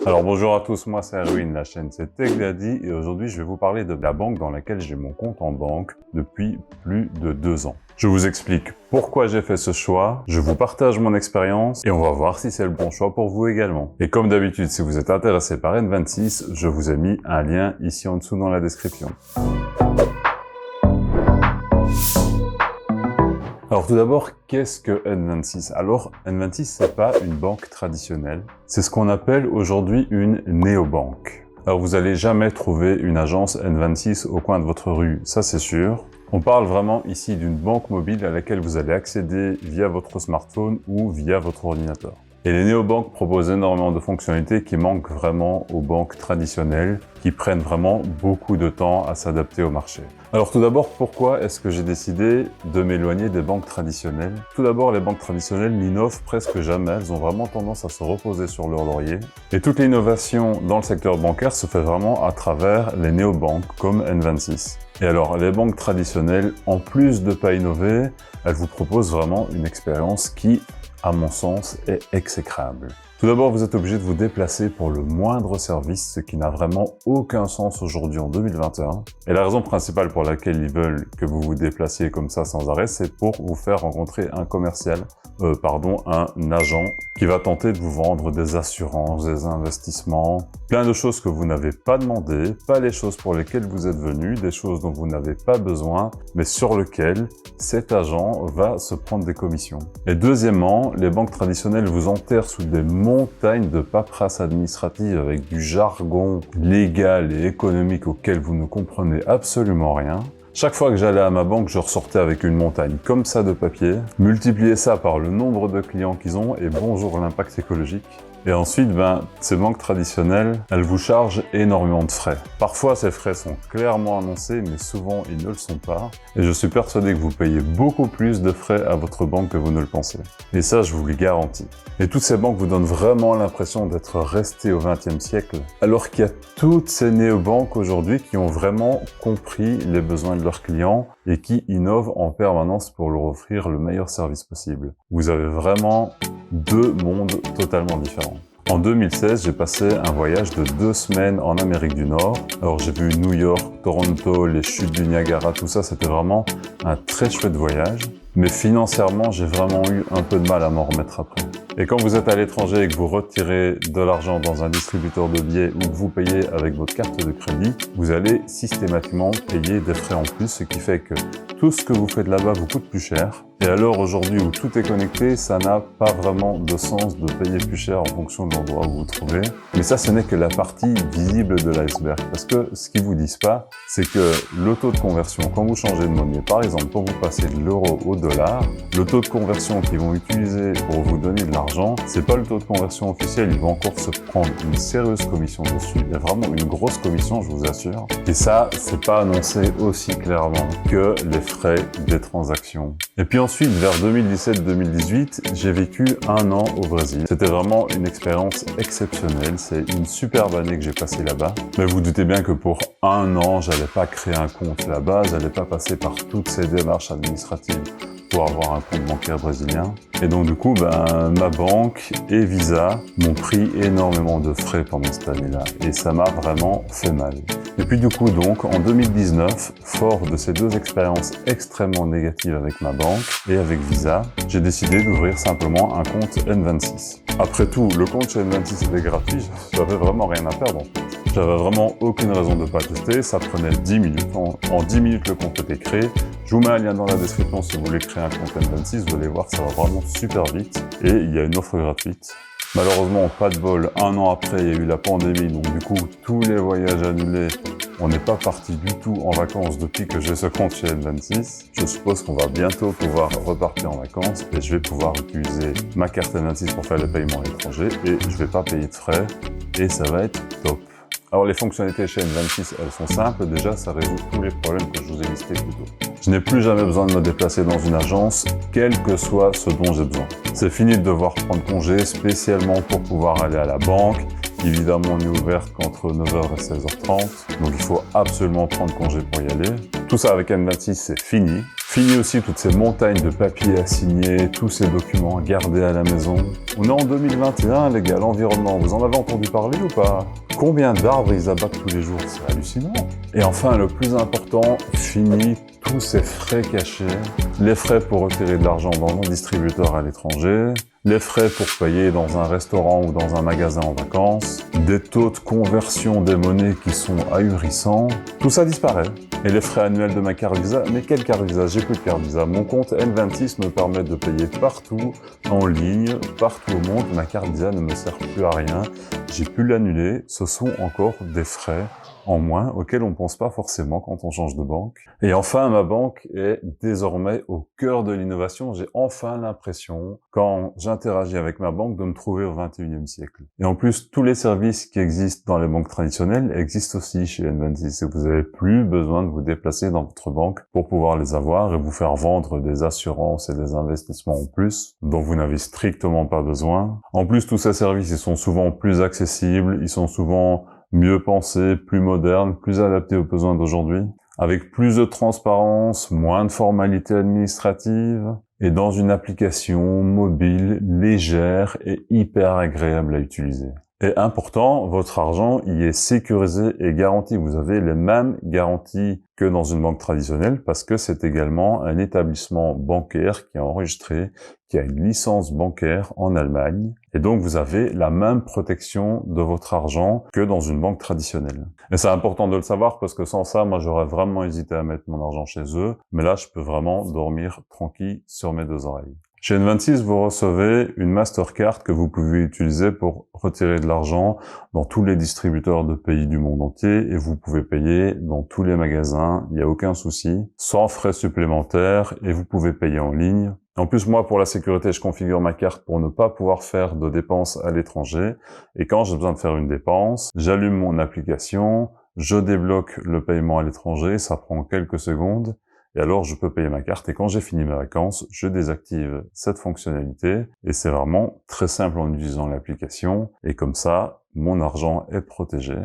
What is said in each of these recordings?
Alors bonjour à tous, moi c'est Erwin, la chaîne c'est TechDaddy et aujourd'hui je vais vous parler de la banque dans laquelle j'ai mon compte en banque depuis plus de 2 ans. Je vous explique pourquoi j'ai fait ce choix, je vous partage mon expérience et on va voir si c'est le bon choix pour vous également. Et comme d'habitude, si vous êtes intéressé par N26, je vous ai mis un lien ici en dessous dans la description. Alors tout d'abord, qu'est-ce que N26? Alors N26, c'est pas une banque traditionnelle, c'est ce qu'on appelle aujourd'hui une néobanque. Alors vous allez jamais trouver une agence N26 au coin de votre rue, ça c'est sûr. On parle vraiment ici d'une banque mobile à laquelle vous allez accéder via votre smartphone ou via votre ordinateur. Et les néobanques proposent énormément de fonctionnalités qui manquent vraiment aux banques traditionnelles, qui prennent vraiment beaucoup de temps à s'adapter au marché. Alors tout d'abord, pourquoi est-ce que j'ai décidé de m'éloigner des banques traditionnelles? Tout d'abord, les banques traditionnelles n'innovent presque jamais, elles ont vraiment tendance à se reposer sur leur laurier. Et toute l'innovation dans le secteur bancaire se fait vraiment à travers les néobanques comme N26. Et alors, les banques traditionnelles, en plus de pas innover, elles vous proposent vraiment une expérience qui, à mon sens, est exécrable. Tout d'abord, vous êtes obligé de vous déplacer pour le moindre service, ce qui n'a vraiment aucun sens aujourd'hui en 2021. Et la raison principale pour laquelle ils veulent que vous vous déplaciez comme ça sans arrêt, c'est pour vous faire rencontrer un un agent qui va tenter de vous vendre des assurances, des investissements, plein de choses que vous n'avez pas demandé, pas les choses pour lesquelles vous êtes venu, des choses dont vous n'avez pas besoin, mais sur lesquelles cet agent va se prendre des commissions. Et deuxièmement, les banques traditionnelles vous enterrent sous des montagnes de paperasse administrative avec du jargon légal et économique auquel vous ne comprenez absolument rien. Chaque fois que j'allais à ma banque, je ressortais avec une montagne comme ça de papier. Multipliez ça par le nombre de clients qu'ils ont et bonjour l'impact écologique. Et ensuite, ces banques traditionnelles, elles vous chargent énormément de frais. Parfois, ces frais sont clairement annoncés, mais souvent, ils ne le sont pas. Et je suis persuadé que vous payez beaucoup plus de frais à votre banque que vous ne le pensez. Et ça, je vous le garantis. Et toutes ces banques vous donnent vraiment l'impression d'être restés au XXe siècle, alors qu'il y a toutes ces néobanques aujourd'hui qui ont vraiment compris les besoins de leurs clients et qui innovent en permanence pour leur offrir le meilleur service possible. Vous avez vraiment deux mondes totalement différents. En 2016, j'ai passé un voyage de 2 semaines en Amérique du Nord. Alors j'ai vu New York, Toronto, les chutes du Niagara, tout ça, c'était vraiment un très chouette voyage. Mais financièrement, j'ai vraiment eu un peu de mal à m'en remettre après. Et quand vous êtes à l'étranger et que vous retirez de l'argent dans un distributeur de billets ou que vous payez avec votre carte de crédit, vous allez systématiquement payer des frais en plus, ce qui fait que tout ce que vous faites là-bas vous coûte plus cher. Et alors aujourd'hui où tout est connecté, ça n'a pas vraiment de sens de payer plus cher en fonction de l'endroit où vous vous trouvez. Mais ça, ce n'est que la partie visible de l'iceberg. Parce que ce qu'ils vous disent pas, c'est que le taux de conversion, quand vous changez de monnaie, par exemple, quand vous passez de l'euro au dollar, le taux de conversion qu'ils vont utiliser pour vous donner de l'argent, c'est pas le taux de conversion officiel, ils vont encore se prendre une sérieuse commission dessus. Il y a vraiment une grosse commission, je vous assure. Et ça, c'est pas annoncé aussi clairement que les frais des transactions. Et puis ensuite, vers 2017-2018, j'ai vécu 1 an au Brésil. C'était vraiment une expérience exceptionnelle. C'est une superbe année que j'ai passée là-bas. Mais vous doutez bien que pour 1 an, j'allais pas créer un compte là-bas, j'allais pas passer par toutes ces démarches administratives pour avoir un compte bancaire brésilien. Et donc du coup, ma banque et Visa m'ont pris énormément de frais pendant cette année-là. Et ça m'a vraiment fait mal. Et puis du coup, donc, en 2019, fort de ces 2 expériences extrêmement négatives avec ma banque et avec Visa, j'ai décidé d'ouvrir simplement un compte N26. Après tout, le compte chez N26 était gratuit, j'avais vraiment rien à perdre en fait. J'avais vraiment aucune raison de ne pas tester, ça prenait 10 minutes. En 10 minutes, le compte était créé. Je vous mets un lien dans la description si vous voulez créer un compte N26, vous allez voir, ça va vraiment super vite. Et il y a une offre gratuite. Malheureusement, pas de bol, 1 an après, il y a eu la pandémie, donc du coup, tous les voyages annulés. On n'est pas parti du tout en vacances depuis que j'ai ce compte chez N26. Je suppose qu'on va bientôt pouvoir repartir en vacances et je vais pouvoir utiliser ma carte N26 pour faire les paiements à l'étranger et je vais pas payer de frais et ça va être top. Alors les fonctionnalités chez N26, elles sont simples. Déjà, ça résout tous les problèmes que je vous ai listés plus tôt. Je n'ai plus jamais besoin de me déplacer dans une agence, quel que soit ce dont j'ai besoin. C'est fini de devoir prendre congé spécialement pour pouvoir aller à la banque. Évidemment, on est ouvert qu'entre 9h et 16h30, donc il faut absolument prendre congé pour y aller. Tout ça avec N26, c'est fini. Fini aussi toutes ces montagnes de papiers à signer, tous ces documents gardés à la maison. On est en 2021, les gars, l'environnement, vous en avez entendu parler ou pas? Combien d'arbres ils abattent tous les jours? C'est hallucinant. Et enfin, le plus important, fini tous ces frais cachés. Les frais pour retirer de l'argent dans un distributeur à l'étranger, les frais pour payer dans un restaurant ou dans un magasin en vacances, des taux de conversion des monnaies qui sont ahurissants, tout ça disparaît. Et les frais annuels de ma carte Visa, mais quelle carte Visa? J'ai plus de carte Visa. Mon compte N26 me permet de payer partout, en ligne, partout au monde. Ma carte Visa ne me sert plus à rien. J'ai pu l'annuler. Ce sont encore des frais en moins auxquels on ne pense pas forcément quand on change de banque. Et enfin, ma banque est désormais au cœur de l'innovation. J'ai enfin l'impression, quand j'interagis avec ma banque, de me trouver au 21e siècle. Et en plus, tous les services qui existent dans les banques traditionnelles existent aussi chez N26. Et vous n'avez plus besoin de vous déplacer dans votre banque pour pouvoir les avoir et vous faire vendre des assurances et des investissements en plus, dont vous n'avez strictement pas besoin. En plus, tous ces services, ils sont souvent plus accessibles, ils sont souvent mieux pensés, plus modernes, plus adaptés aux besoins d'aujourd'hui, avec plus de transparence, moins de formalités administratives, et dans une application mobile, légère et hyper agréable à utiliser. Et important, votre argent y est sécurisé et garanti. Vous avez les mêmes garanties que dans une banque traditionnelle parce que c'est également un établissement bancaire qui est enregistré, qui a une licence bancaire en Allemagne. Et donc, vous avez la même protection de votre argent que dans une banque traditionnelle. Et c'est important de le savoir parce que sans ça, moi, j'aurais vraiment hésité à mettre mon argent chez eux. Mais là, je peux vraiment dormir tranquille sur mes deux oreilles. Chez N26, vous recevez une Mastercard que vous pouvez utiliser pour retirer de l'argent dans tous les distributeurs de pays du monde entier et vous pouvez payer dans tous les magasins, il n'y a aucun souci, sans frais supplémentaires et vous pouvez payer en ligne. En plus, moi, pour la sécurité, je configure ma carte pour ne pas pouvoir faire de dépenses à l'étranger. Et quand j'ai besoin de faire une dépense, j'allume mon application, je débloque le paiement à l'étranger, ça prend quelques secondes. Et alors, je peux payer ma carte et quand j'ai fini mes vacances, je désactive cette fonctionnalité et c'est vraiment très simple en utilisant l'application et comme ça, mon argent est protégé.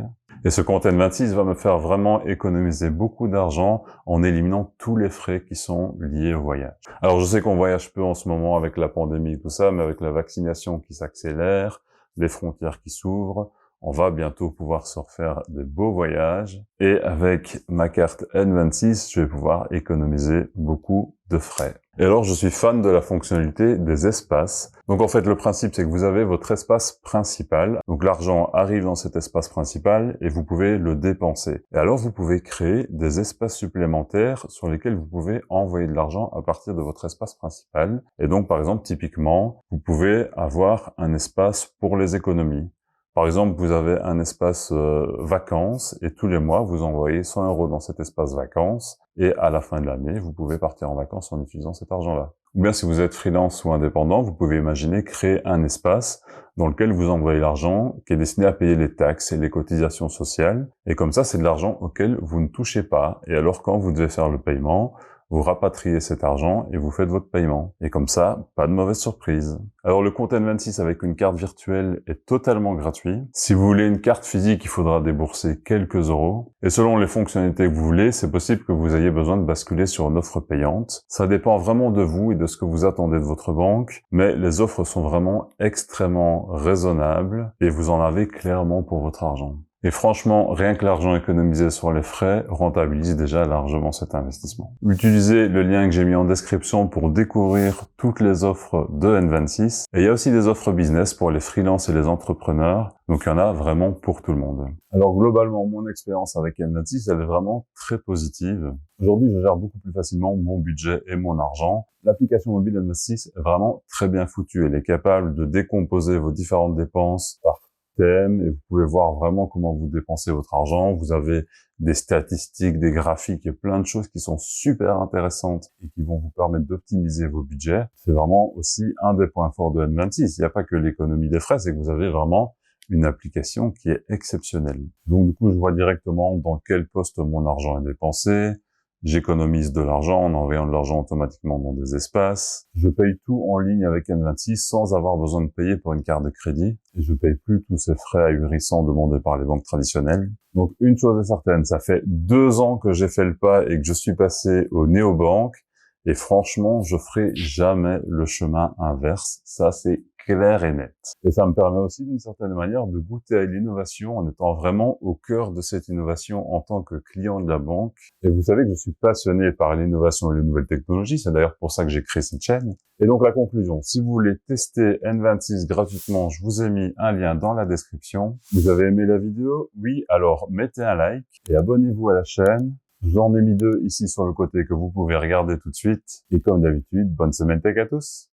Et ce compte N26 va me faire vraiment économiser beaucoup d'argent en éliminant tous les frais qui sont liés au voyage. Alors, je sais qu'on voyage peu en ce moment avec la pandémie et tout ça, mais avec la vaccination qui s'accélère, les frontières qui s'ouvrent, on va bientôt pouvoir se refaire de beaux voyages. Et avec ma carte N26, je vais pouvoir économiser beaucoup de frais. Et alors, je suis fan de la fonctionnalité des espaces. Donc en fait, le principe, c'est que vous avez votre espace principal. Donc l'argent arrive dans cet espace principal et vous pouvez le dépenser. Et alors, vous pouvez créer des espaces supplémentaires sur lesquels vous pouvez envoyer de l'argent à partir de votre espace principal. Et donc, par exemple, typiquement, vous pouvez avoir un espace pour les économies. Par exemple, vous avez un espace vacances et tous les mois, vous envoyez 100 € dans cet espace vacances et à la fin de l'année, vous pouvez partir en vacances en utilisant cet argent-là. Ou bien si vous êtes freelance ou indépendant, vous pouvez imaginer créer un espace dans lequel vous envoyez l'argent qui est destiné à payer les taxes et les cotisations sociales. Et comme ça, c'est de l'argent auquel vous ne touchez pas. Et alors, quand vous devez faire le paiement, vous rapatriez cet argent et vous faites votre paiement. Et comme ça, pas de mauvaise surprise. Alors le compte N26 avec une carte virtuelle est totalement gratuit. Si vous voulez une carte physique, il faudra débourser quelques euros. Et selon les fonctionnalités que vous voulez, c'est possible que vous ayez besoin de basculer sur une offre payante. Ça dépend vraiment de vous et de ce que vous attendez de votre banque. Mais les offres sont vraiment extrêmement raisonnables et vous en avez clairement pour votre argent. Et franchement, rien que l'argent économisé sur les frais rentabilise déjà largement cet investissement. Utilisez le lien que j'ai mis en description pour découvrir toutes les offres de N26. Et il y a aussi des offres business pour les freelances et les entrepreneurs. Donc il y en a vraiment pour tout le monde. Alors globalement, mon expérience avec N26, elle est vraiment très positive. Aujourd'hui, je gère beaucoup plus facilement mon budget et mon argent. L'application mobile N26 est vraiment très bien foutue. Elle est capable de décomposer vos différentes dépenses par thème et vous pouvez voir vraiment comment vous dépensez votre argent. Vous avez des statistiques, des graphiques et plein de choses qui sont super intéressantes et qui vont vous permettre d'optimiser vos budgets. C'est vraiment aussi un des points forts de N26. Il n'y a pas que l'économie des frais, c'est que vous avez vraiment une application qui est exceptionnelle. Donc du coup, je vois directement dans quel poste mon argent est dépensé. J'économise de l'argent en envoyant de l'argent automatiquement dans des espaces. Je paye tout en ligne avec N26 sans avoir besoin de payer pour une carte de crédit. Et je paye plus tous ces frais ahurissants demandés par les banques traditionnelles. Donc une chose est certaine, ça fait 2 ans que j'ai fait le pas et que je suis passé aux néobanques. Et franchement, je ferai jamais le chemin inverse. Ça, c'est clair et net. Et ça me permet aussi, d'une certaine manière, de goûter à l'innovation en étant vraiment au cœur de cette innovation en tant que client de la banque. Et vous savez que je suis passionné par l'innovation et les nouvelles technologies. C'est d'ailleurs pour ça que j'ai créé cette chaîne. Et donc, la conclusion, si vous voulez tester N26 gratuitement, je vous ai mis un lien dans la description. Vous avez aimé la vidéo? Oui, alors mettez un like et abonnez-vous à la chaîne. J'en ai mis 2 ici sur le côté que vous pouvez regarder tout de suite. Et comme d'habitude, bonne semaine tech à tous!